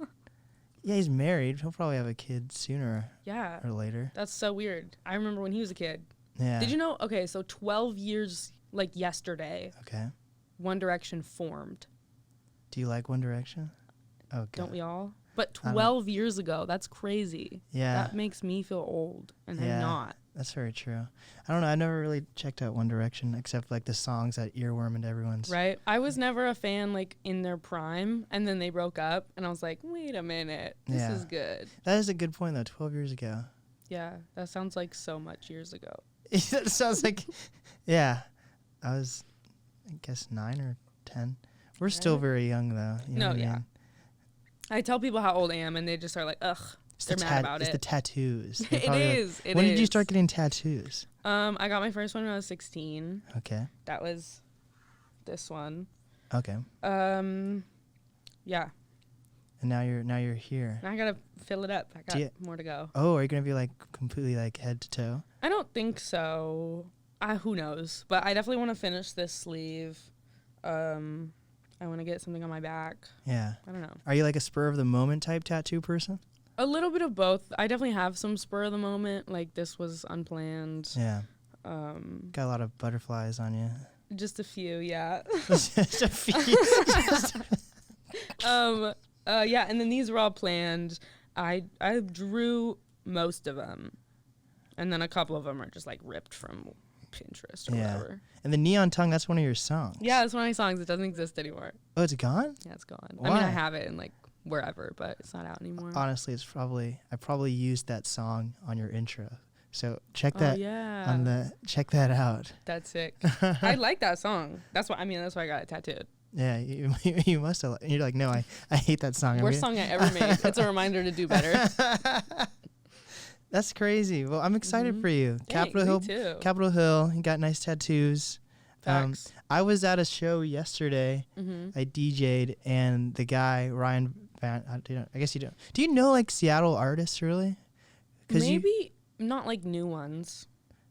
Yeah, he's married. He'll probably have a kid sooner. Yeah. Or later. That's so weird. I remember when he was a kid. Yeah. Did you know? Okay, so 12 years, like yesterday. Okay. One Direction formed. Do you like One Direction? Okay. Don't we all? But 12 years ago, that's crazy. Yeah. That makes me feel old, and I'm not. That's very true. I don't know. I never really checked out One Direction except like the songs that earwormed everyone's. Right. I was never a fan like in their prime, and then they broke up, and I was like, wait a minute, this is good. That is a good point though. 12 years ago. Yeah, that sounds like so much years ago. It sounds like, yeah. I was, I guess 9 or 10. We're still very young though. You know what I mean? I tell people how old I am, and they just are like, ugh. They're mad about it. It's the tattoos. It is. When did you start getting tattoos? I got my first one when I was 16. Okay. That was this one. Okay. Yeah. And now you're here. Now I gotta fill it up. I got more to go. Oh, are you gonna be like completely like head to toe? I don't think so. Who knows? But I definitely want to finish this sleeve. I want to get something on my back. Yeah. I don't know. Are you like a spur of the moment type tattoo person? A little bit of both. I definitely have some spur of the moment. Like this was unplanned. Yeah. Got a lot of butterflies on you. Just a few, yeah. Just a few. Yeah, and then these were all planned. I drew most of them, and then a couple of them are just like ripped from Pinterest or whatever. And the Neon Tongue, that's one of your songs. Yeah, it's one of my songs. It doesn't exist anymore. Oh, it's gone? Yeah, it's gone. Why? I mean, I have it in like wherever, but it's not out anymore. Honestly, I probably used that song on your intro. So check that check that out. That's sick. I like that song. That's why I got it tattooed. Yeah, you must have. You're like, no, I hate that song. Worst song I ever made. It's a reminder to do better. That's crazy. Well, I'm excited for you. Thanks, Capitol me too. Capitol Hill. You got nice tattoos. Facts. I was at a show yesterday. I DJ'd, and the guy Ryan Van. I guess you don't. Do you know like Seattle artists really? Maybe not like new ones.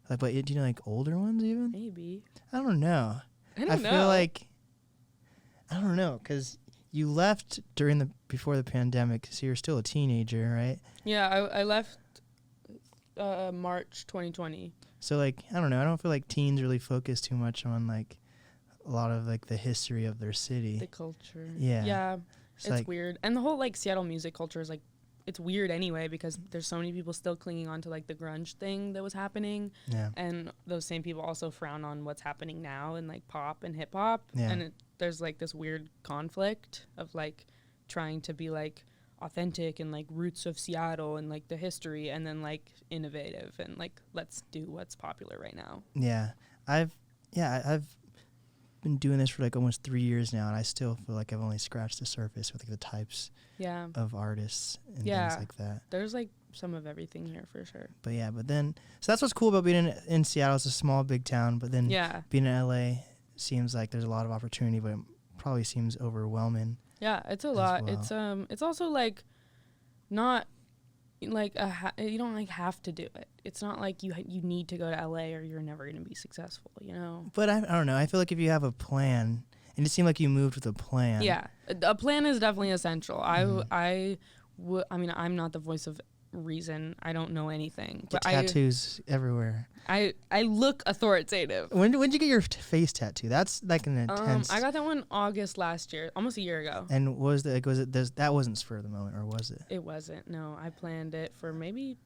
Like, but do you know like older ones even? Maybe. I don't know. I feel like I don't know because you left before the pandemic, so you're still a teenager, right? Yeah, I left March 2020. So like, I don't know, I don't feel like teens really focus too much on like a lot of like the history of their city. The culture. Yeah. Yeah. It's like, weird. And the whole like Seattle music culture is like, it's weird anyway because there's so many people still clinging on to like the grunge thing that was happening. Yeah. And those same people also frown on what's happening now in like pop and hip hop. Yeah. And there's like this weird conflict of like trying to be like authentic and like roots of Seattle and like the history and then like innovative and like let's do what's popular right now. Yeah. I've been doing this for like almost 3 years now, and I still feel like I've only scratched the surface with like the types of artists and things like that. There's like some of everything here for sure. But then so that's what's cool about being in Seattle. It's a small big town, but then being in LA seems like there's a lot of opportunity, but it probably seems overwhelming. Yeah, it's a lot. Well. It's also like not like you don't like have to do it. It's not like you need to go to LA or you're never going to be successful, you know. But I don't know. I feel like if you have a plan, and it seemed like you moved with a plan. Yeah, a plan is definitely essential. I mean, I'm not the voice of reason. I don't know anything. Get tattoos everywhere. I look authoritative. When did you get your face tattoo? That's like an intense. I got that one August last year, almost a year ago. And that wasn't spur of the moment, or was it? It wasn't. No, I planned it for maybe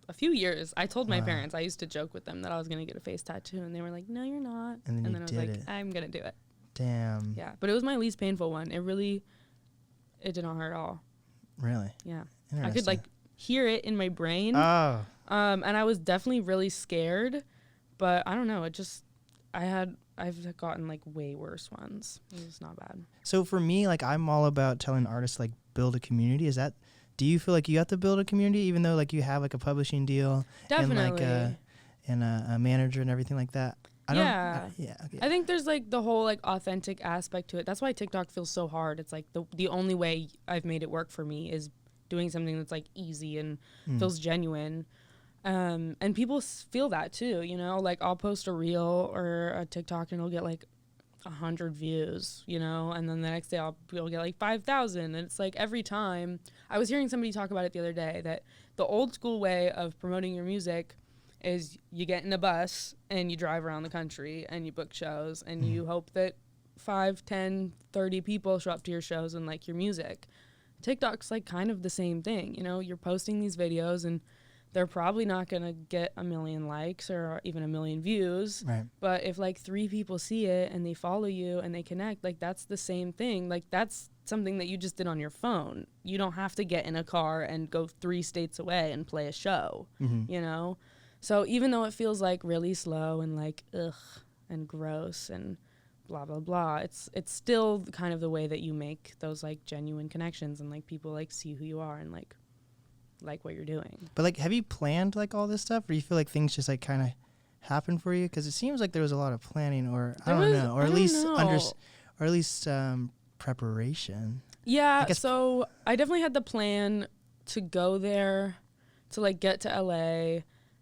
a few years. I told my parents. I used to joke with them that I was gonna get a face tattoo, and they were like, "No, you're not." And then I was like, "I'm gonna do it." Damn. Yeah, but it was my least painful one. It did not hurt at all. Really? Yeah. I could like hear it in my brain. Oh. And I was definitely really scared, but I don't know. I've gotten like way worse ones. It was not bad. So for me, like I'm all about telling artists like build a community. Do you feel like you have to build a community even though like you have like a publishing deal Definitely. and a manager and everything like that? Okay. I think there's like the whole like authentic aspect to it. That's why TikTok feels so hard. It's like the only way I've made it work for me is doing something that's like easy and feels genuine. And people feel that too, you know, like I'll post a reel or a TikTok and it'll get like 100 views, you know, and then the next day it'll get like 5,000. And it's like every time. I was hearing somebody talk about it the other day that the old school way of promoting your music is you get in a bus and you drive around the country and you book shows and you hope that 5, 10, 30 people show up to your shows and like your music. TikTok's like kind of the same thing, you know, you're posting these videos and they're probably not going to get 1 million likes or even 1 million views. Right. But if like 3 people see it and they follow you and they connect, like that's the same thing. Like that's something that you just did on your phone. You don't have to get in a car and go 3 states away and play a show, you know? So even though it feels like really slow and like ugh and gross and blah blah blah, it's still kind of the way that you make those like genuine connections and like people like see who you are and like what you're doing. But like, have you planned like all this stuff, or you feel like things just like kind of happen for you? Because it seems like there was a lot of planning, or I don't know, or at least preparation. Yeah. So I definitely had the plan to go there, to like get to LA.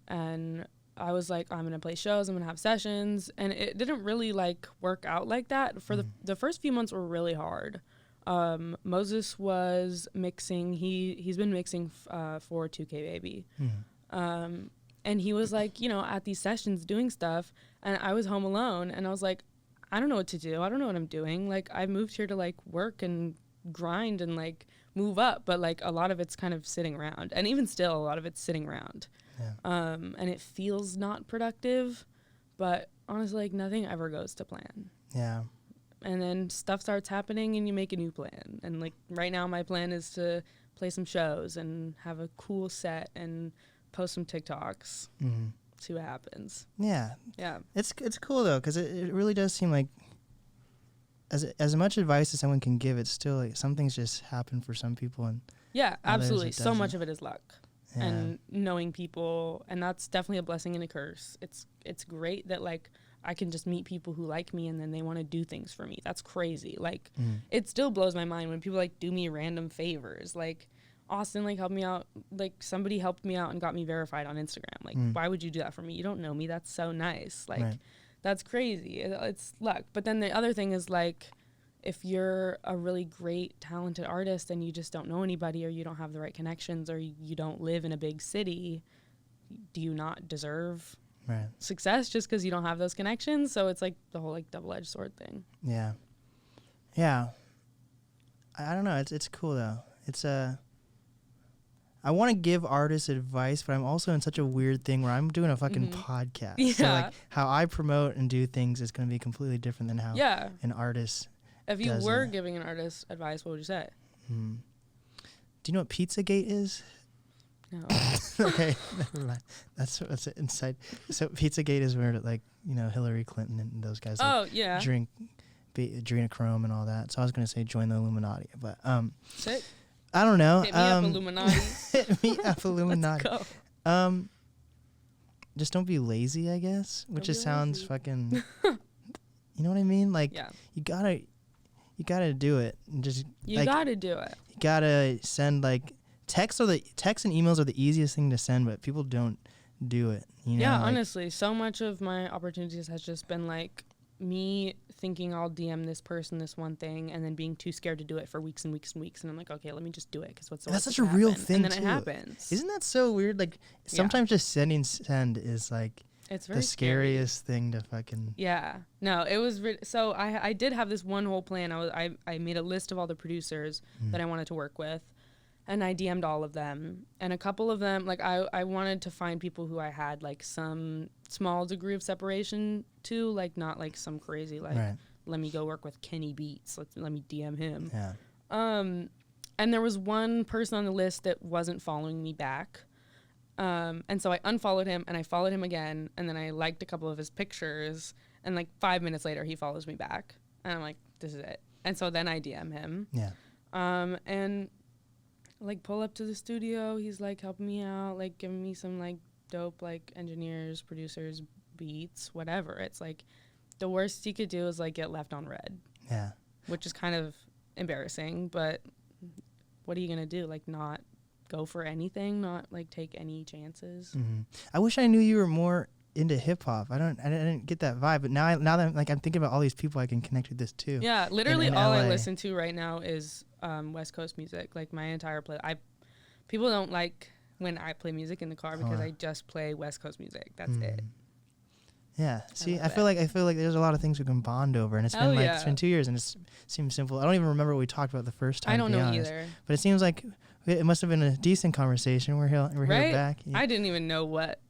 And I was like, I'm going to play shows, I'm going to have sessions. And it didn't really like work out like that. For the first few months were really hard. Moses was mixing. He's been mixing for 2K Baby. And he was like, you know, at these sessions doing stuff. And I was home alone. And I was like, I don't know what to do. I don't know what I'm doing. Like, I moved here to like work and grind and like move up. But like a lot of it's kind of sitting around. And even still, a lot of it's sitting around. Yeah. And it feels not productive, but honestly, like nothing ever goes to plan. Yeah. And then stuff starts happening and you make a new plan. And like right now my plan is to play some shows and have a cool set and post some TikToks. See what happens. Yeah. Yeah. It's cool though, because it really does seem like as much advice as someone can give, it's still like some things just happen for some people. And yeah, absolutely. So much of it is luck. Yeah. And knowing people, and that's definitely a blessing and a curse. It's great that like I can just meet people who like me and then they want to do things for me. That's crazy. Like it still blows my mind when people like do me random favors. Like Austin like helped me out. Like somebody helped me out and got me verified on Instagram. Like why would you do that for me? You don't know me. That's so nice. Like that's crazy. It's luck. But then the other thing is like if you're a really great, talented artist and you just don't know anybody, or you don't have the right connections, or you don't live in a big city, do you not deserve success just because you don't have those connections? So it's like the whole like double-edged sword thing. Yeah. I don't know. It's cool though. It's I want to give artists advice, but I'm also in such a weird thing where I'm doing a fucking podcast. Yeah. So like how I promote and do things is going to be completely different than how an artist. If you were giving an artist advice, what would you say? Do you know what Pizzagate is? No. Okay, never mind. That's inside. So Pizzagate is where like Hillary Clinton and those guys drink adrenochrome and all that. So I was gonna say join the Illuminati, but Sick. I don't know. Hit me up, Illuminati. Hit me up, Illuminati. Let's go. Just don't be lazy, I guess. Which just sounds fucking. You know what I mean? Like you gotta do it. And just gotta do it. You gotta send like texts and emails are the easiest thing to send, but people don't do it. Honestly, so much of my opportunities has just been like me thinking I'll DM this person this one thing and then being too scared to do it for weeks and weeks and weeks, and I'm like, okay, let me just do it because what's the worst? That's such a real thing, and then it happens. Isn't that so weird? Like sometimes just send is like it's very the scariest thing to fucking. Yeah, no, it was so I did have this one whole plan. I made a list of all the producers that I wanted to work with, and I DM'd all of them, and a couple of them, like I wanted to find people who I had like some small degree of separation to, like not like some crazy like let me go work with Kenny Beats, let me DM him. Yeah. And there was one person on the list that wasn't following me back. And so I unfollowed him and I followed him again, and then I liked a couple of his pictures, and like 5 minutes later he follows me back, and I'm like, this is it. And so then I DM him. Yeah. And like pull up to the studio, he's like helping me out, like giving me some like dope like engineers, producers, beats, whatever. It's like the worst he could do is like get left on red. Yeah. Which is kind of embarrassing, but what are you gonna do? Like not go for anything, not like take any chances. I wish I knew you were more into hip hop. I didn't get that vibe, but now that I'm thinking about all these people I can connect with this too. Yeah, literally all I listen to right now is West Coast music. Like my entire people don't like when I play music in the car because I just play West Coast music. That's it. Yeah. See, I feel like there's a lot of things we can bond over, and it's been 2 years, and it seems simple. I don't even remember what we talked about the first time. I don't know either. But it seems like it must have been a decent conversation. We're here back. Yeah. I didn't even know what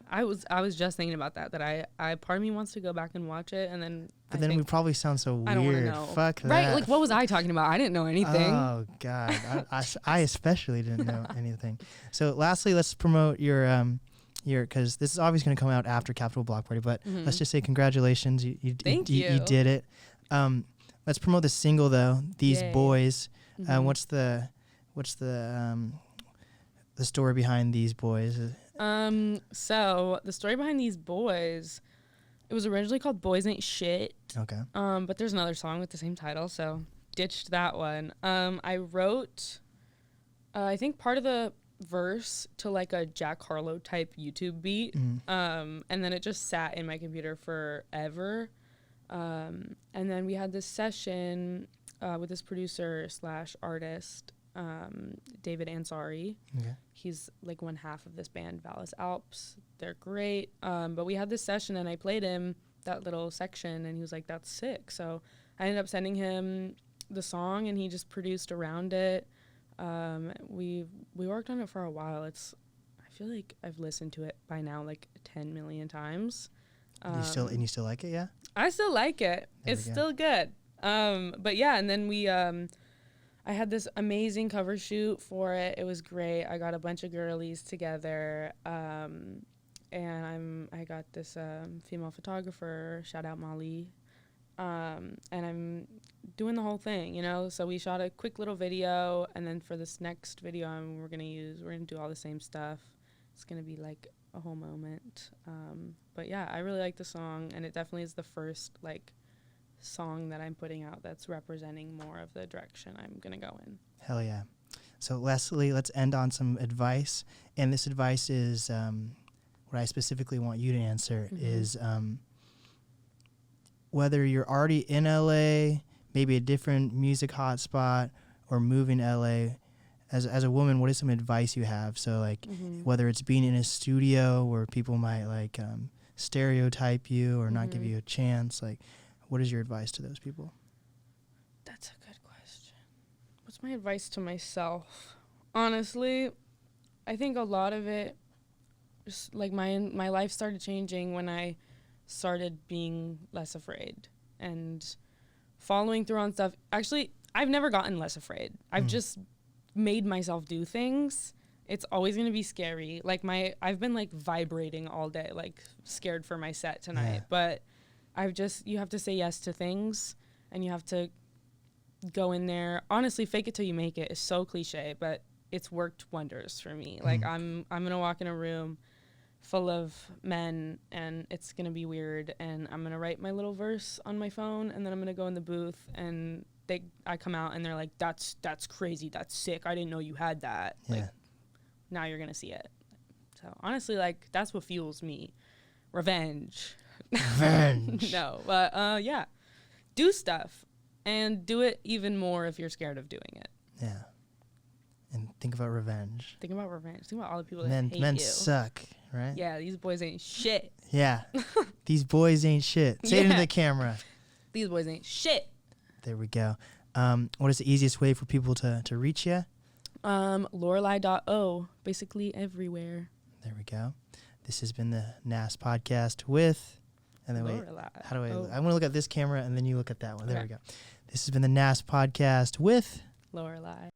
I was just thinking about that I part of me wants to go back and watch it, and then but then we probably sound so weird. I don't want to know. Fuck that. Right? Like what was I talking about? I didn't know anything. Oh God, I especially didn't know anything. So lastly, let's promote your because this is obviously going to come out after Capitol Block Party, but let's just say congratulations, you did it. Let's promote the single though. These boys. What's the story behind These Boys? So the story behind These Boys, it was originally called Boys Ain't Shit. Okay. But there's another song with the same title, so ditched that one. I wrote, I think part of the verse to like a Jack Harlow type YouTube beat. And then it just sat in my computer forever. And then we had this session with this producer / artist, David Ansari. Okay. He's like one half of this band, Vallis Alps. They're great. But we had this session and I played him that little section and he was like, that's sick. So I ended up sending him the song and he just produced around it. We worked on it for a while. I feel like I've listened to it by now like 10 million times. You still like it, yeah? I still like it. It's still good. But yeah, and then we I had this amazing cover shoot for it. It was great. I got a bunch of girlies together. And I got this female photographer, shout out Molly. And I'm doing the whole thing, you know? So we shot a quick little video, and then for this next video we're gonna do all the same stuff. It's gonna be like a whole moment. But yeah, I really like the song, and it definitely is the first like song that I'm putting out that's representing more of the direction I'm gonna go in. Hell yeah. So Leslie, let's end on some advice, and this advice is what I specifically want you to answer is whether you're already in LA, maybe a different music hotspot or moving LA, as a woman, what is some advice you have? So like whether it's being in a studio where people might like stereotype you or not give you a chance, like what is your advice to those people? That's a good question. What's my advice to myself? Honestly, I think a lot of it, just like my life started changing when I started being less afraid and following through on stuff. Actually, I've never gotten less afraid. I've just made myself do things. It's always going to be scary. Like I've been like vibrating all day, like scared for my set tonight. But you have to say yes to things, and you have to go in there. Honestly, fake it till you make it is so cliche, but it's worked wonders for me. Like I'm going to walk in a room full of men, and it's going to be weird, and I'm going to write my little verse on my phone, and then I'm going to go in the booth, and I come out and they're like, that's crazy, that's sick, I didn't know you had that. Like, now you're gonna see it. So honestly, like, that's what fuels me. Revenge. No, but yeah, do stuff, and do it even more if you're scared of doing it. Yeah. And think about revenge. Think about all the people that hate you. Men suck, right? Yeah, these boys ain't shit. Yeah. These boys ain't shit. Say it into the camera. These boys ain't shit. There we go. What is the easiest way for people to reach you? Laureli.o, basically everywhere. There we go. This has been the NAST podcast with, and then wait, how do I want to look at this camera and then you look at that one. There we go. This has been the NAST podcast with Laureli.